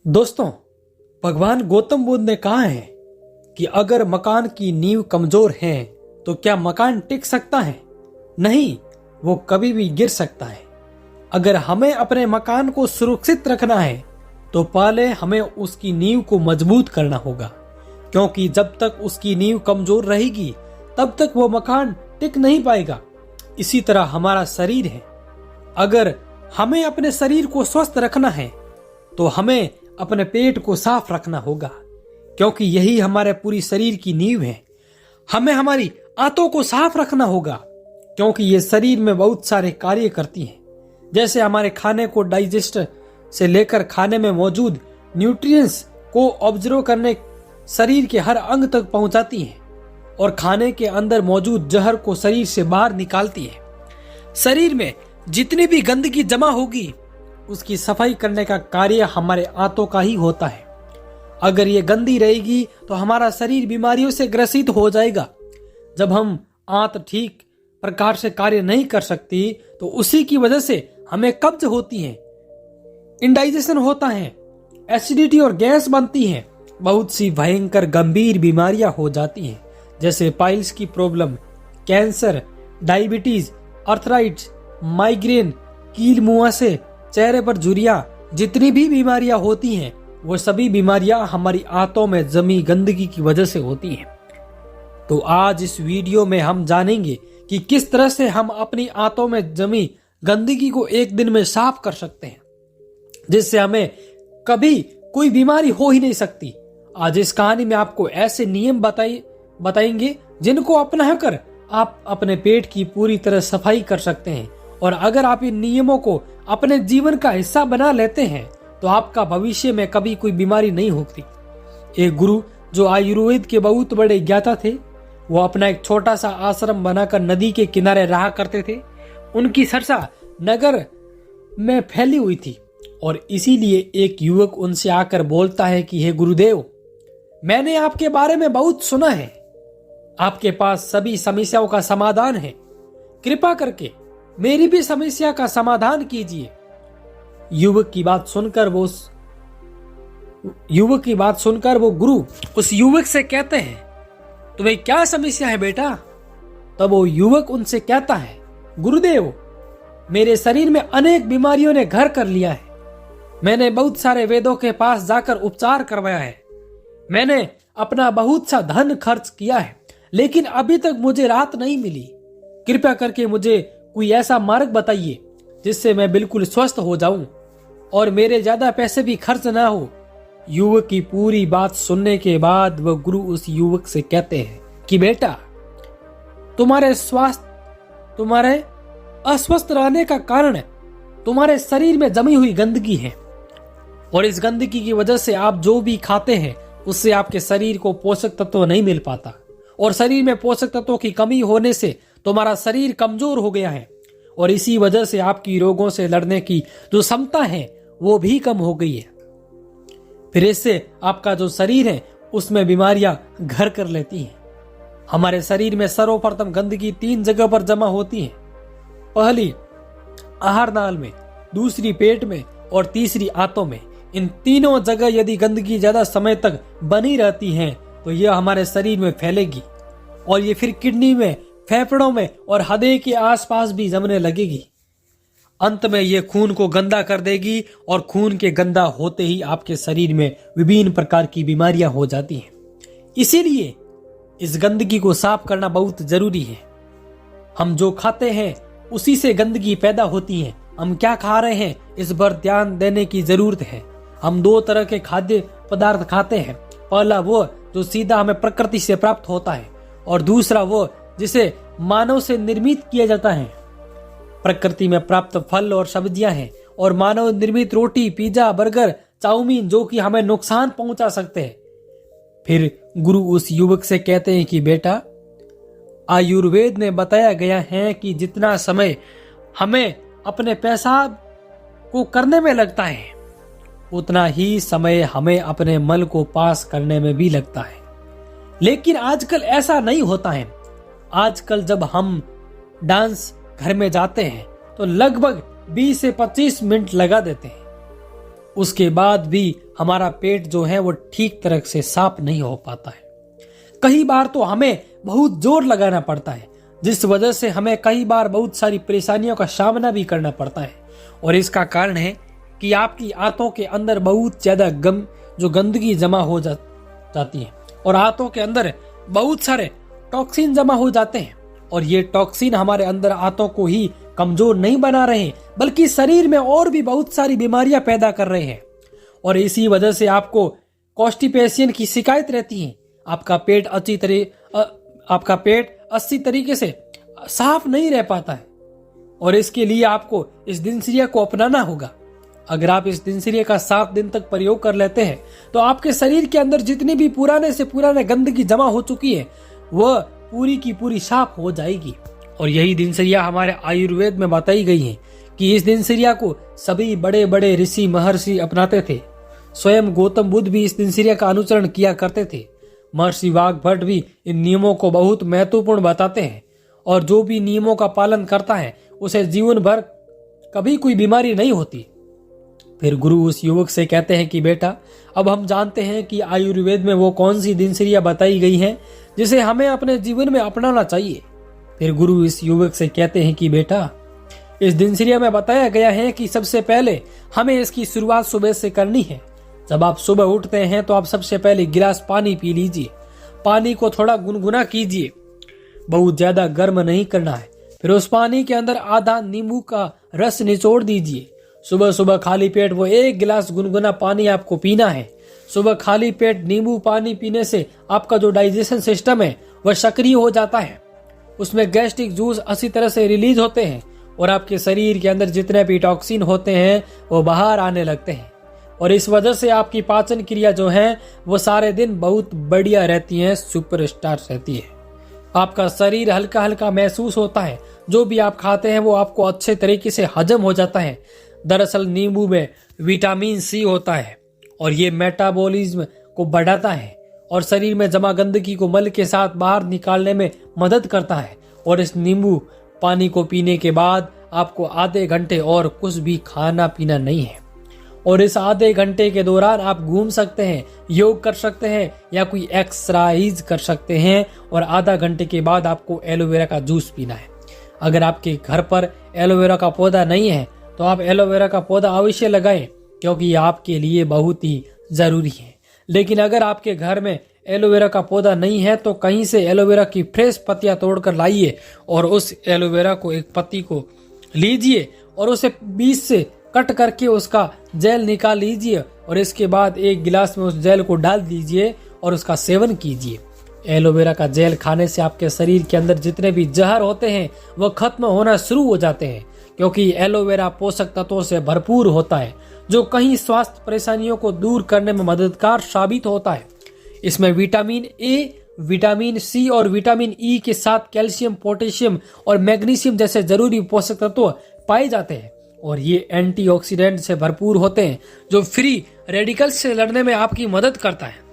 दोस्तों, भगवान गौतम बुद्ध ने कहा है कि अगर मकान की नींव कमजोर है तो क्या मकान टिक सकता है? नहीं, वो कभी भी गिर सकता है। अगर हमें अपने मकान को सुरक्षित रखना है तो पहले हमें उसकी नींव को मजबूत करना होगा, क्योंकि जब तक उसकी नींव कमजोर रहेगी तब तक वो मकान टिक नहीं पाएगा। इसी तरह हमारा शरीर है। अगर हमें अपने शरीर को स्वस्थ रखना है तो हमें अपने पेट को साफ रखना होगा, क्योंकि यही हमारे पूरी शरीर की नींव है। हमें हमारी आंतों को साफ रखना होगा, क्योंकि ये शरीर में बहुत सारे कार्य करती हैं। जैसे हमारे खाने को डाइजेस्ट से लेकर खाने में मौजूद न्यूट्रिएंट्स को ऑब्जर्व करने शरीर के हर अंग तक पहुंचाती हैं और खाने के अंदर मौजूद जहर को शरीर से बाहर निकालती है। शरीर में जितनी भी गंदगी जमा होगी उसकी सफाई करने का कार्य हमारे आंतों का ही होता है। अगर ये गंदी रहेगी तो हमारा शरीर बीमारियों से ग्रसित हो जाएगा। जब हम आंत ठीक प्रकार से कार्य नहीं कर सकती तो उसी की वजह से हमें कब्ज होती है, इंडाइजेशन होता है, एसिडिटी और गैस बनती है। बहुत सी भयंकर गंभीर बीमारियां हो जाती हैं, जैसे पाइल्स की problem, cancer, diabetes, arthritis, migraine, कील मुहासे, चेहरे पर झुर्रियां। जितनी भी बीमारियां होती हैं वो सभी बीमारियां हमारी आंतों में जमी गंदगी की वजह से होती हैं। तो आज इस वीडियो में हम जानेंगे कि किस तरह से हम अपनी आंतों में जमी गंदगी को एक दिन में साफ कर सकते हैं, जिससे हमें कभी कोई बीमारी हो ही नहीं सकती। आज इस कहानी में आपको ऐसे नियम बताएंगे जिनको अपनाकर आप अपने पेट की पूरी तरह सफाई कर सकते हैं। और अगर आप इन नियमों को अपने जीवन का हिस्सा बना लेते हैं तो आपका भविष्य में कभी कोई बीमारी नहीं होती। एक गुरु जो आयुर्वेद के बहुत बड़े ज्ञाता थे, वो अपना एक छोटा सा आश्रम बनाकर नदी के किनारे रहा करते थे। उनकी चर्चा नगर में फैली हुई थी और इसीलिए एक युवक उनसे आकर बोलता है कि हे गुरुदेव, मैंने आपके बारे में बहुत सुना है, आपके पास सभी समस्याओं का समाधान है, कृपा करके मेरी भी समस्या का समाधान कीजिए। युवक की बात सुनकर वो गुरु उस युवक से कहते हैं, तुम्हें क्या समस्या है बेटा? तब वो युवक उनसे कहता है, गुरुदेव, मेरे शरीर में अनेक बीमारियों ने घर कर लिया है। मैंने बहुत सारे वेदों के पास जाकर उपचार करवाया है, मैंने अपना बहुत सा धन खर्च किया है, लेकिन अभी तक मुझे राहत नहीं मिली। कृपया करके मुझे कोई ऐसा मार्ग बताइए जिससे मैं बिल्कुल स्वस्थ हो जाऊं और मेरे ज्यादा पैसे भी खर्च ना हो। युवक की पूरी बात सुनने के बाद वह गुरु उस युवक से कहते हैं कि बेटा, तुम्हारे अस्वस्थ रहने का कारण तुम्हारे शरीर में जमी हुई गंदगी है, और इस गंदगी की वजह से आप जो भी खाते हैं उससे आपके शरीर को पोषक तत्व नहीं मिल पाता, और शरीर में पोषक तत्वों की कमी होने से तुम्हारा शरीर कमजोर हो गया है, और इसी वजह से आपकी रोगों से लड़ने की जो क्षमता है वो भी कम हो गई है। फिर इससे आपका जो शरीर है उसमें बीमारियां घर कर लेती हैं। हमारे शरीर में सर्वप्रथम गंदगी 3 जगह पर जमा होती है। पहली आहार नाल में, दूसरी पेट में और तीसरी आंतों में। इन तीनों जगह यदि गंदगी ज्यादा समय तक बनी रहती है तो यह हमारे शरीर में फैलेगी और ये फिर किडनी में, फेफड़ों में और हृदय के आसपास भी जमने लगेगी। अंत में ये खून को गंदा कर देगी और खून के गंदा होते ही आपके शरीर में विभिन्न प्रकार की बीमारियां हो जाती हैं। इसीलिए इस गंदगी को साफ करना बहुत जरूरी है। हम जो खाते हैं उसी से गंदगी पैदा होती है। हम क्या खा रहे हैं इस पर ध्यान देने की जरूरत है। हम 2 तरह के खाद्य पदार्थ खाते हैं। पहला वो जो सीधा हमें प्रकृति से प्राप्त होता है, और दूसरा वो जिसे मानव से निर्मित किया जाता है। प्रकृति में प्राप्त फल और सब्जियां हैं, और मानव निर्मित रोटी, पिज्जा, बर्गर, चाउमीन जो कि हमें नुकसान पहुंचा सकते हैं। फिर गुरु उस युवक से कहते हैं कि बेटा, आयुर्वेद में बताया गया है कि जितना समय हमें अपने पेशाब को करने में लगता है उतना ही समय हमें अपने मल को पास करने में भी लगता है। लेकिन आजकल ऐसा नहीं होता है। आजकल जब हम डांस घर में जाते हैं तो लगभग 20 से 25 मिनट लगा देते हैं। उसके बाद भी हमारा पेट जो है वो ठीक तरह से साफ नहीं हो पाता है। कई बार तो हमें बहुत जोर लगाना पड़ता है, जिस वजह से हमें कई बार बहुत सारी परेशानियों का सामना भी करना पड़ता है। और इसका कारण है कि आपकी आंतों के अंदर बहुत ज्यादा गंदगी जमा हो जाती है और आंतों के अंदर बहुत सारे टॉक्सिन जमा हो जाते हैं। और ये टॉक्सिन हमारे अंदर आंतों को ही कमजोर नहीं बना रहे, बल्कि शरीर में और भी बहुत सारी बीमारियां पैदा कर रहे हैं। और इसी वजह से आपको कॉन्स्टिपेशन की शिकायत रहती है। आपका पेट अच्छी तरीके से साफ नहीं रह पाता है। और इसके लिए आपको इस दिनचर्या को अपनाना होगा। अगर आप इस दिनचर्या का 7 दिन तक प्रयोग कर लेते हैं तो आपके शरीर के अंदर जितनी भी पुराने से पुराने गंदगी जमा हो चुकी है वह पूरी की पूरी साफ हो जाएगी। और यही दिनचर्या हमारे आयुर्वेद में बताई गई है कि इस दिनचर्या को सभी बड़े बड़े ऋषि महर्षि अपनाते थे। स्वयं गौतम बुद्ध भी इस दिनचर्या का अनुसरण किया करते थे। महर्षि वाग्भट भी इन नियमों को बहुत महत्वपूर्ण बताते हैं। और जो भी नियमों का पालन करता है उसे जीवन भर कभी कोई बीमारी नहीं होती। फिर गुरु उस युवक से कहते हैं कि बेटा, अब हम जानते हैं कि आयुर्वेद में वो कौन सी दिनचर्या बताई गई है जिसे हमें अपने जीवन में अपनाना चाहिए। फिर गुरु इस युवक से कहते हैं कि बेटा, इस दिनचर्या में बताया गया है कि सबसे पहले हमें इसकी शुरुआत सुबह से करनी है। जब आप सुबह उठते हैं तो आप सबसे पहले गिलास पानी पी लीजिए। पानी को थोड़ा गुनगुना कीजिए, बहुत ज्यादा गर्म नहीं करना है। फिर उस पानी के अंदर आधा नींबू का रस निचोड़ दीजिए। सुबह सुबह खाली पेट वो 1 गिलास गुनगुना पानी आपको पीना है। सुबह खाली पेट नींबू पानी पीने से आपका जो डाइजेशन सिस्टम है वह सक्रिय हो जाता है। उसमें गैस्ट्रिक जूस अच्छी तरह से रिलीज होते हैं और आपके शरीर के अंदर जितने भी टॉक्सिन होते हैं वो बाहर आने लगते हैं। और इस वजह से आपकी पाचन क्रिया जो है वो सारे दिन बहुत बढ़िया रहती है, सुपरस्टार रहती है। आपका शरीर हल्का हल्का महसूस होता है। जो भी आप खाते हैं वो आपको अच्छे तरीके से हजम हो जाता है। दरअसल नींबू में विटामिन सी होता है और ये मेटाबॉलिज्म को बढ़ाता है और शरीर में जमा गंदगी को मल के साथ बाहर निकालने में मदद करता है। और इस नींबू पानी को पीने के बाद आपको आधे घंटे और कुछ भी खाना पीना नहीं है। और इस आधे घंटे के दौरान आप घूम सकते हैं, योग कर सकते हैं या कोई एक्सरसाइज कर सकते हैं। और आधा घंटे के बाद आपको एलोवेरा का जूस पीना है। अगर आपके घर पर एलोवेरा का पौधा नहीं है तो आप एलोवेरा का पौधा अवश्य लगाएं, क्योंकि ये आपके लिए बहुत ही जरूरी है। लेकिन अगर आपके घर में एलोवेरा का पौधा नहीं है तो कहीं से एलोवेरा की फ्रेश पत्तियां तोड़कर लाइए और उस एलोवेरा को एक पत्ती को लीजिए और उसे बीच से कट करके उसका जेल निकाल लीजिए और इसके बाद 1 गिलास में उस जेल को डाल दीजिए और उसका सेवन कीजिए। एलोवेरा का जेल खाने से आपके शरीर के अंदर जितने भी जहर होते हैं वह खत्म होना शुरू हो जाते हैं, क्योंकि एलोवेरा पोषक तत्वों से भरपूर होता है जो कई स्वास्थ्य परेशानियों को दूर करने में मददगार साबित होता है। इसमें विटामिन ए, विटामिन सी और विटामिन ई के साथ कैल्शियम, पोटेशियम और मैग्नीशियम जैसे जरूरी पोषक तत्व पाए जाते हैं। और ये एंटीऑक्सीडेंट से भरपूर होते हैं जो फ्री रेडिकल्स से लड़ने में आपकी मदद करता है।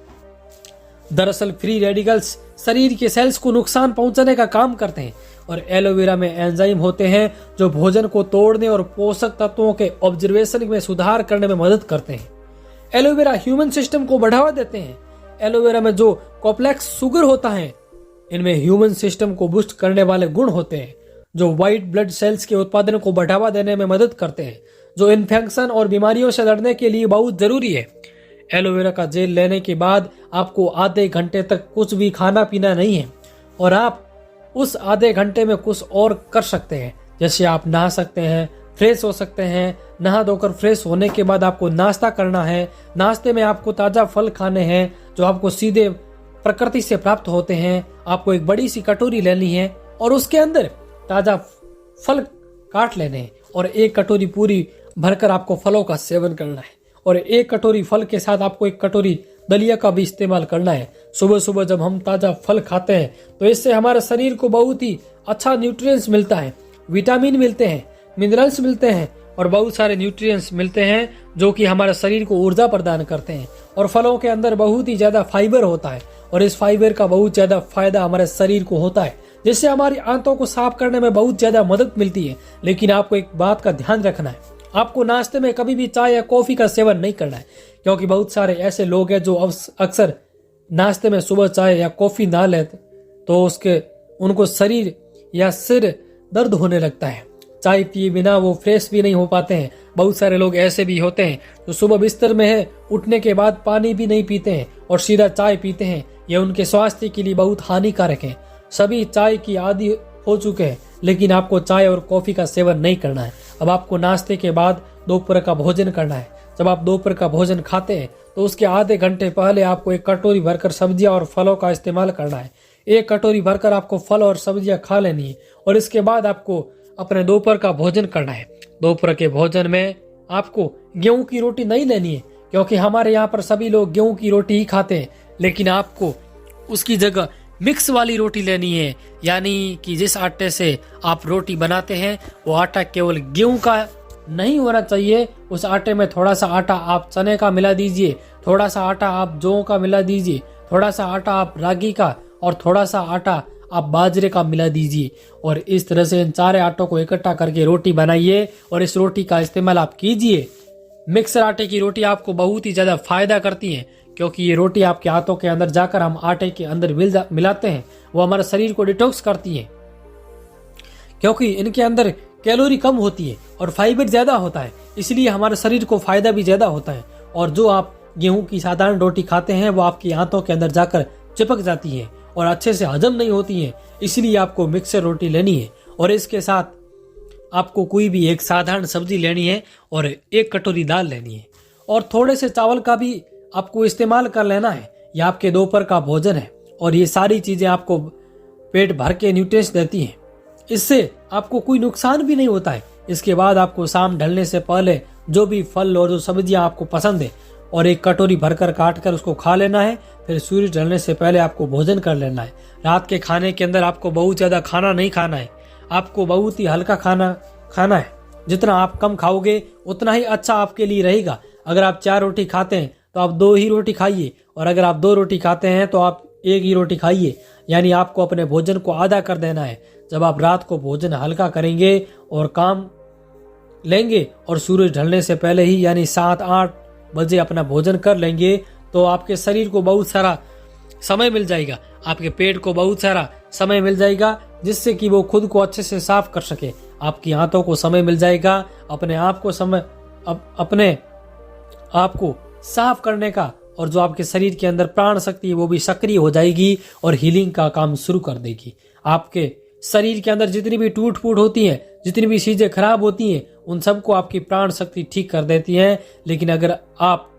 दरअसल फ्री रेडिकल्स शरीर के सेल्स को नुकसान पहुंचाने का काम करते हैं और एलोवेरा में एंजाइम होते हैं जो भोजन को तोड़ने और पोषक तत्वों के ऑब्जर्वेशन में सुधार करने में मदद करते हैं। एलोवेरा ह्यूमन सिस्टम को बढ़ावा देते हैं। एलोवेरा में जो कॉम्प्लेक्स शुगर होता है इनमें ह्यूमन सिस्टम को बूस्ट करने वाले गुण होते हैं जो व्हाइट ब्लड सेल्स के उत्पादन को बढ़ावा देने में मदद करते हैं, जो इन्फेक्शन और बीमारियों से लड़ने के लिए बहुत जरूरी है। एलोवेरा का जेल लेने के बाद आपको आधे घंटे तक कुछ भी खाना पीना नहीं है और आप उस आधे घंटे में कुछ और कर सकते हैं, जैसे आप नहा सकते हैं, फ्रेश हो सकते हैं। नहा धोकर फ्रेश होने के बाद आपको नाश्ता करना है। नाश्ते में आपको ताजा फल खाने हैं जो आपको सीधे प्रकृति से प्राप्त होते हैं। आपको एक बड़ी सी कटोरी लेनी है और उसके अंदर ताजा फल काट लेने हैं और 1 कटोरी पूरी भरकर आपको फलों का सेवन करना है। और 1 कटोरी फल के साथ आपको 1 कटोरी दलिया का भी इस्तेमाल करना है। सुबह सुबह जब हम ताजा फल खाते हैं तो इससे हमारे शरीर को बहुत ही अच्छा न्यूट्रिएंट्स मिलता है, विटामिन मिलते हैं, मिनरल्स मिलते हैं और बहुत सारे न्यूट्रिएंट्स मिलते हैं जो कि हमारे शरीर को ऊर्जा प्रदान करते हैं। और फलों के अंदर बहुत ही ज्यादा फाइबर होता है और इस फाइबर का बहुत ज्यादा फायदा हमारे शरीर को होता है, जिससे हमारी आंतों को साफ करने में बहुत ज्यादा मदद मिलती है। लेकिन आपको एक बात का ध्यान रखना है, आपको नाश्ते में कभी भी चाय या कॉफी का सेवन नहीं करना है, क्योंकि बहुत सारे ऐसे लोग हैं जो अक्सर नाश्ते में सुबह चाय या कॉफी ना लेते तो उनको शरीर या सिर दर्द होने लगता है। चाय पिए बिना वो फ्रेश भी नहीं हो पाते हैं। बहुत सारे लोग ऐसे भी होते हैं जो सुबह बिस्तर में है, उठने के बाद पानी भी नहीं पीते हैं और सीधा चाय पीते हैं। यह उनके स्वास्थ्य के लिए बहुत हानिकारक है। सभी चाय की आदी हो चुके हैं, लेकिन आपको चाय और कॉफी का सेवन नहीं करना है। अब आपको नाश्ते के बाद दोपहर का भोजन करना है। जब आप दोपहर का भोजन खाते हैं तो उसके आधे घंटे पहले आपको एक कटोरी भरकर सब्जियां और फलों का इस्तेमाल करना है। एक कटोरी भरकर आपको फल और सब्जियां खा लेनी है और इसके बाद आपको अपने दोपहर का भोजन करना है। दोपहर के भोजन में आपको गेहूं की रोटी नहीं लेनी है, क्योंकि हमारे यहाँ पर सभी लोग गेहूं की रोटी ही खाते हैं, लेकिन आपको उसकी जगह मिक्स वाली रोटी लेनी है। यानी कि जिस आटे से आप रोटी बनाते हैं वो आटा केवल गेहूं का नहीं होना चाहिए। उस आटे में थोड़ा सा आटा आप चने का मिला दीजिए, थोड़ा सा आटा आप जौ का मिला दीजिए, थोड़ा सा आटा आप रागी का और थोड़ा सा आटा आप बाजरे का मिला दीजिए। और इस तरह से इन सारे आटों को इकट्ठा करके रोटी बनाइए और इस रोटी का इस्तेमाल आप कीजिए। मिक्सर आटे की रोटी आपको बहुत ही ज्यादा फायदा करती है, क्योंकि ये रोटी आपके हाथों के अंदर जाकर हम आटे के अंदर मिलाते हैं, वो हमारे शरीर को डिटॉक्स करती है, क्योंकि इनके अंदर कैलोरी कम होती है और फाइबर ज्यादा होता है, इसलिए हमारे शरीर को फायदा भी ज्यादा होता है। और जो आप गेहूं की साधारण रोटी खाते हैं वो आपकी हाथों के अंदर जाकर चिपक जाती है और अच्छे से हजम नहीं होती है, इसलिए आपको मिक्सर रोटी लेनी है। और इसके साथ आपको कोई भी एक साधारण सब्जी लेनी है और एक कटोरी दाल लेनी है और थोड़े से चावल का भी आपको इस्तेमाल कर लेना है। यह आपके दोपहर का भोजन है और ये सारी चीजें आपको पेट भर के न्यूट्रिएंट्स देती हैं। इससे आपको कोई नुकसान भी नहीं होता है। इसके बाद आपको शाम ढलने से पहले जो भी फल और जो सब्जियां आपको पसंद है और एक कटोरी भरकर काट कर उसको खा लेना है। फिर सूर्य ढलने से पहले आपको भोजन कर लेना है। रात के खाने के अंदर आपको बहुत ज्यादा खाना नहीं खाना है, आपको बहुत ही हल्का खाना खाना है। जितना आप कम खाओगे उतना ही अच्छा आपके लिए रहेगा। अगर आप 4 रोटी खाते हैं तो आप 2 ही रोटी खाइए, और अगर आप 2 रोटी खाते हैं तो आप 1 ही रोटी खाइए। यानी आपको अपने भोजन को आधा कर देना है। जब आप रात को भोजन हल्का करेंगे और काम लेंगे और सूरज ढलने से पहले ही यानी 7-8 बजे अपना भोजन कर लेंगे तो आपके शरीर को बहुत सारा समय मिल जाएगा, आपके पेट को बहुत सारा समय मिल जाएगा, जिससे कि वो खुद को अच्छे से साफ कर सके। आपकी हाथों को समय मिल जाएगा अपने आप को साफ करने का, और जो आपके शरीर के अंदर प्राण शक्ति है वो भी सक्रिय हो जाएगी और हीलिंग का काम शुरू कर देगी। आपके शरीर के अंदर जितनी भी टूट फूट होती है, जितनी भी चीजें खराब होती हैं, उन सबको आपकी प्राण शक्ति ठीक कर देती है। लेकिन अगर आप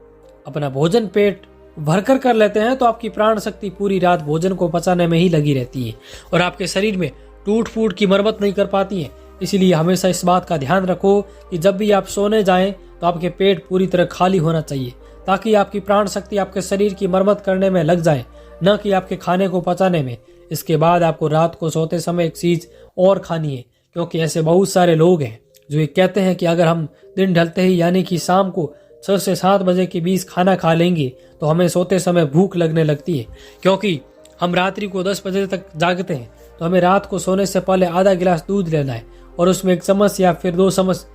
अपना भोजन पेट भरकर कर लेते हैं तो आपकी प्राण शक्ति पूरी रात भोजन को पचाने में ही लगी रहती है और आपके शरीर में टूट फूट की मरम्मत नहीं कर पाती है। इसलिए हमेशा इस बात का ध्यान रखो कि जब भी आप सोने जाएं तो आपके पेट पूरी तरह खाली होना चाहिए, ताकि आपकी प्राण शक्ति आपके शरीर की मरम्मत करने में लग जाए, न कि आपके खाने को पचाने में। इसके बाद आपको रात को सोते समय एक चीज और खानी है, क्योंकि ऐसे बहुत सारे लोग हैं जो ये कहते हैं कि अगर हम दिन ढलते ही यानी कि शाम को 6 से 7 बजे के बीच खाना खा लेंगे तो हमें सोते समय भूख लगने लगती है। क्योंकि हम रात्रि को 10 बजे तक जागते हैं तो हमें रात को सोने से पहले आधा गिलास दूध लेना है और उसमें 1 चम्मच या फिर 2 चम्मच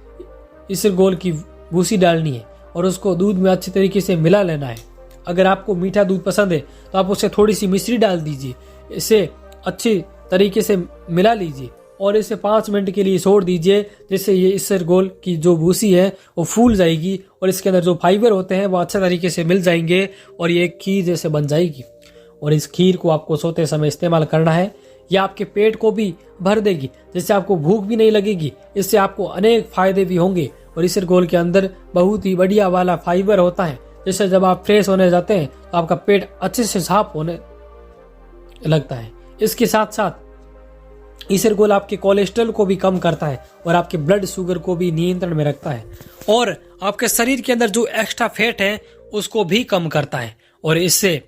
इसबगोल की भूसी डालनी है और उसको दूध में अच्छी तरीके से मिला लेना है। अगर आपको मीठा दूध पसंद है तो आप उसे थोड़ी सी मिश्री डाल दीजिए, इसे अच्छी तरीके से मिला लीजिए और इसे 5 मिनट के लिए छोड़ दीजिए, जिससे ये इसबगोल की जो भूसी है वो फूल जाएगी और इसके अंदर जो फाइबर होते हैं वो अच्छे तरीके से मिल जाएंगे और ये एक खीर जैसे बन जाएगी। और इस खीर को आपको सोते समय इस्तेमाल करना है। यह आपके पेट को भी भर देगी, जिससे आपको भूख भी नहीं लगेगी। इससे आपको अनेक फायदे भी होंगे और इसबगोल के अंदर बहुत ही बढ़िया वाला फाइबर होता है, जिससे जब आप फ्रेश होने जाते हैं तो आपका पेट अच्छे से साफ होने लगता है। इसके साथ साथ इसबगोल आपके कोलेस्ट्रॉल को भी कम करता है और आपके ब्लड शुगर को भी नियंत्रण में रखता है और आपके शरीर के अंदर जो एक्स्ट्रा फैट है उसको भी कम करता है और इससे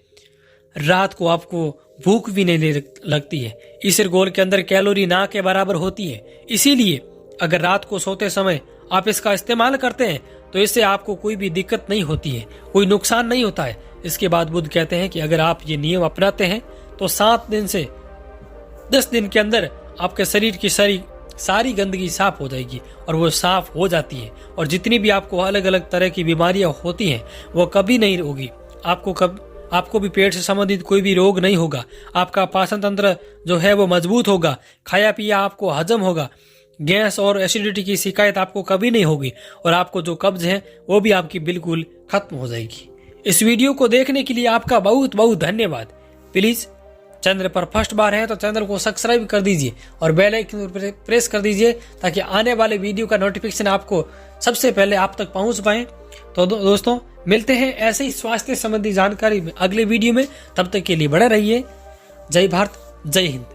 रात को आपको भूख भी नहीं लगती है। इसबगोल के अंदर कैलोरी ना के बराबर होती है, इसीलिए अगर रात को सोते समय आप इसका इस्तेमाल करते हैं तो इससे आपको कोई भी दिक्कत नहीं होती है, कोई नुकसान नहीं होता है। इसके बाद बुद्ध कहते हैं कि अगर आप ये नियम अपनाते हैं तो 7 दिन से 10 दिन के अंदर आपके शरीर की सारी सारी गंदगी साफ हो जाएगी और वो साफ हो जाती है। और जितनी भी आपको अलग अलग तरह की बीमारियां होती हैं वो कभी नहीं होगी। आपको भी पेट से संबंधित कोई भी रोग नहीं होगा। आपका पाचन तंत्र जो है वो मजबूत होगा, खाया पिया आपको हजम होगा, गैस और एसिडिटी की शिकायत आपको कभी नहीं होगी और आपको जो कब्ज है वो भी आपकी बिल्कुल खत्म हो जाएगी। इस वीडियो को देखने के लिए आपका बहुत बहुत धन्यवाद। प्लीज चैनल पर फर्स्ट बार है तो चैनल को सब्सक्राइब कर दीजिए और बेल आइकन पर प्रेस कर दीजिए ताकि आने वाले वीडियो का नोटिफिकेशन आपको सबसे पहले आप तक पहुंच पाए। तो दोस्तों मिलते हैं ऐसे ही स्वास्थ्य संबंधी जानकारी में अगले वीडियो में। तब तक के लिए बने रहिए। जय भारत, जय हिंद।